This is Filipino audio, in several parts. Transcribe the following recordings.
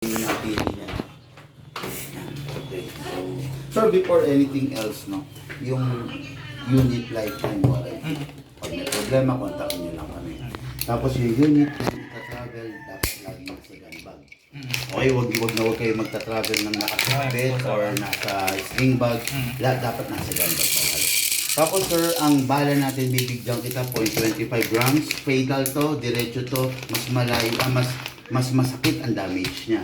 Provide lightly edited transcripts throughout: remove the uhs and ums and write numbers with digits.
yung napili niya. Okay. So, before anything else, no, yung unit lifetime warranty. Pag may problema, kontakin nyo lang kami. Tapos yung unit, kung travel dapat lagi nasa gun bag. Okay, wag kayo magta-travel ng nakasabit or nasa sling bag. Lahat dapat nasa gun bag palagi. Tapos sir, ang bala natin bibigyan kita 0.25 grams. Fatal to, diretso to, mas malayo, mas masakit ang damage niya.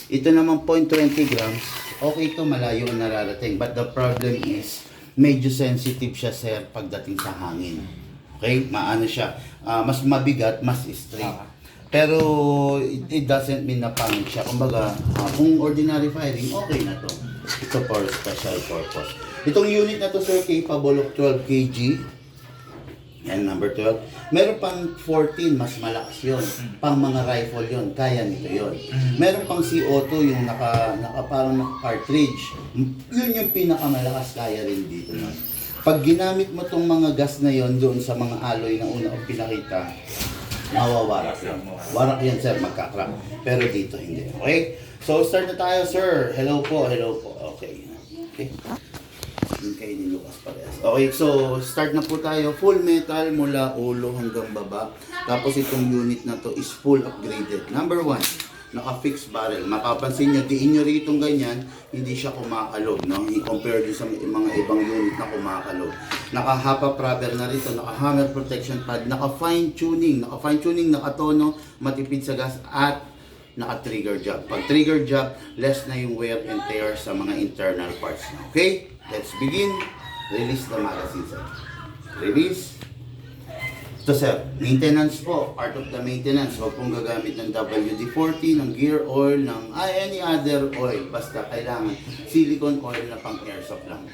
Ito naman 0.20 grams, okay to, malayo ang nararating. But the problem is, medyo sensitive siya sir pagdating sa hangin. Okay? Maano siya, mas mabigat, mas straight. Pero it doesn't mean na pangit siya. Kumbaga, kung ordinary firing, okay na to. Ito for special purpose. Itong unit na to sir, capable of 12 kg. Yan, number 12. Meron pang 14, mas malakas yun. Pang mga rifle yun, kaya nito yun. Meron pang CO2, yung parang naka-cartridge. Yun yung pinakamalakas, kaya rin dito. No? Pag ginamit mo tong mga gas na yon doon sa mga alloy na una kong pinakita, mawawarak yan. Warak yan sir, magkakrap. Pero dito hindi. Okay? So start na tayo sir. Hello po, hello po. Okay. Okay. Yung kayo ni Lucas parehas. Okay, so start na po tayo. Full metal mula ulo hanggang baba. Tapos itong unit na to is full upgraded. Number 1, naka-fixed barrel. Makapansin nyo, diin nyo rito ganyan, hindi siya kumakalog. No? I-compare nyo sa mga ibang unit na kumakalog. Naka-hapa rubber na rito, naka-hammer protection pad, naka-fine tuning, naka-tono, matipid sa gas, at naka-trigger job. Pag trigger job, less na yung wear and tear sa mga internal parts na. Okay? Let's begin. Release the magazine, sir. Release. Ito, sir. Maintenance po. Part of the maintenance. Huwag pong gagamit ng WD-40, ng gear oil, ng any other oil. Basta kailangan silicone oil na pang airsoft lang.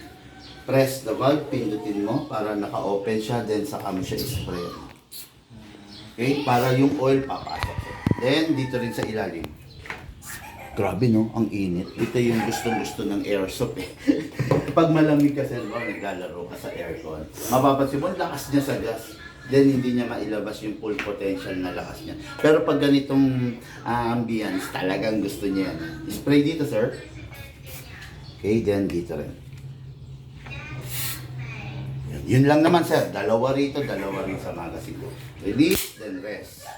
Press the valve, pindutin mo para naka-open siya, then saka mo siya spray. Okay? Para yung oil papasok. Then, dito rin sa ilalim. Grabe no, ang init. Ito yung gusto ng airsoft eh. Pag malamig ka sir, naglalaro ka sa aircon. Mapapansin mo, lakas niya sa gas. Then hindi niya mailabas yung full potential na lakas niya. Pero pag ganitong ambience, talagang gusto niya yan. Spray dito sir. Okay, then dito rin. Yun lang naman sir. Dalawa rito, dalawa rin sa magazine. Release, then rest.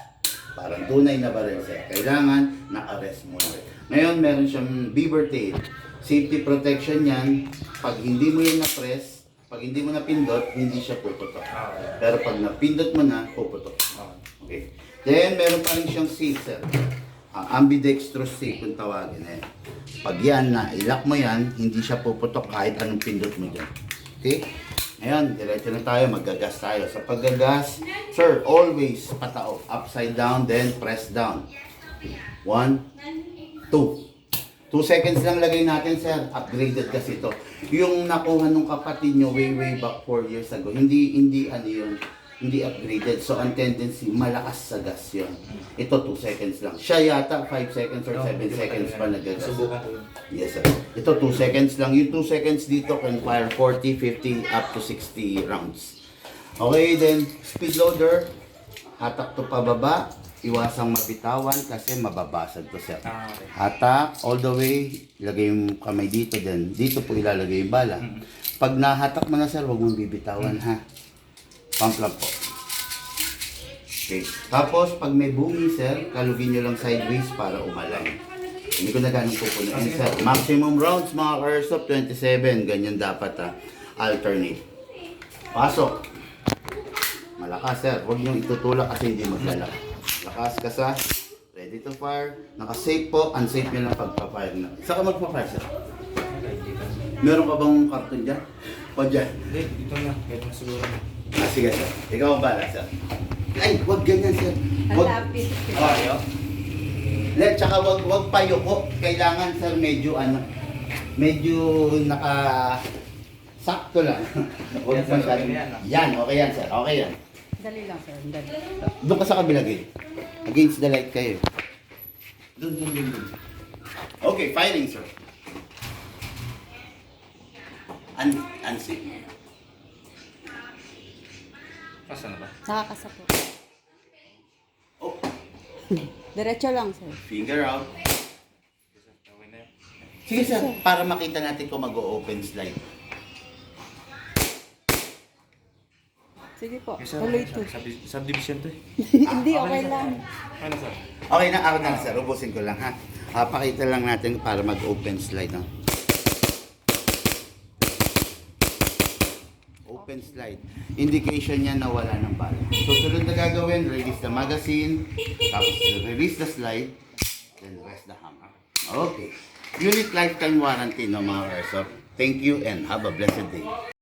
Parang tunay na baril sir. Kailangan naka-rest muna. Ngayon, meron siyang beaver tail. Safety protection yan. Pag hindi mo yan na-press, pag hindi mo napindot, hindi siya puputok. Pero pag napindot mo na, puputok. Okay. Then, meron pa rin siyang safe sir. Ambidextrous safe kung tawagin. Pag yan na, ilock mo yan, hindi siya puputok kahit anong pindot mo dyan. Okay? Ngayon, diretso na tayo, maggagas tayo. Sa paggagas, sir, always patao. Upside down, then press down. 1, 2. 2 seconds lang lagay natin, sir. Upgraded kasi ito. Yung nakuha nung kapatid nyo way back 4 years ago, hindi ano yun, hindi upgraded. So, ang tendency, malakas sa gas yun. Ito, 2 seconds lang. Siya yata, 5 seconds or 7 seconds pa nagagas. Subukan ko yun. Yes, sir. Ito, 2 seconds lang. Yung 2 seconds dito can fire 40, 50, up to 60 rounds. Okay, then, speed loader. Hatak to pababa. Iwasang mabitawan kasi mababasag to sir. Okay. Hatak all the way, ilagay yung kamay dito din. Dito po ilalagay yung bala. Pag nahatak mo na sir, huwag mong bibitawan ha. Pump lang po. Okay. Tapos pag may booming sir, kalugin nyo lang sideways para umalay. Hindi ko na ganun pupunuin sir. Maximum rounds mga airsoft 27. Ganyan dapat ha. Alternate. Pasok. Malakas sir. Huwag nyo itutulak kasi hindi maglalak. Lakas ka sa ready to fire. Naka-safe po. Unsafe nyo lang pagpa-fire na. Saan ka magpa-fire sir? Meron ka bang karton dyan? O dyan? Hindi, dito na. Kahit na siguro na. Sige sir. Ikaw ang bala sir. Ay, wag ganyan sir. Malapit. Ayaw. Tsaka wag payoko. Kailangan sir medyo sakto lang. Wag Yan, sir, masyadong. okay yan, Yan, okay yan sir. Okay yan. Dali lang, sir. Dali. Doon ka sa kabila gate. Against the light kayo. Doon. Okay, firing sir. Unsafe. Asa na ba? Nakakasapot. Oh, Diretso lang, sir. finger out. Sige sir, para makita natin kung mag-open slide. Sige po, Yes, sir. tuloy to. Subdivision to eh. Hindi, okay lang. Ano sir? Okay na, ako na sir. Ubusin ko lang ha. Pakita lang natin para mag-open slide. No? Open slide. Indication niya na wala ng bala. So, sunod na gagawin, release the magazine, tapos release the slide, then rest the hammer. Okay. Unit lifetime warranty no mga airsoft. Thank you and have a blessed day.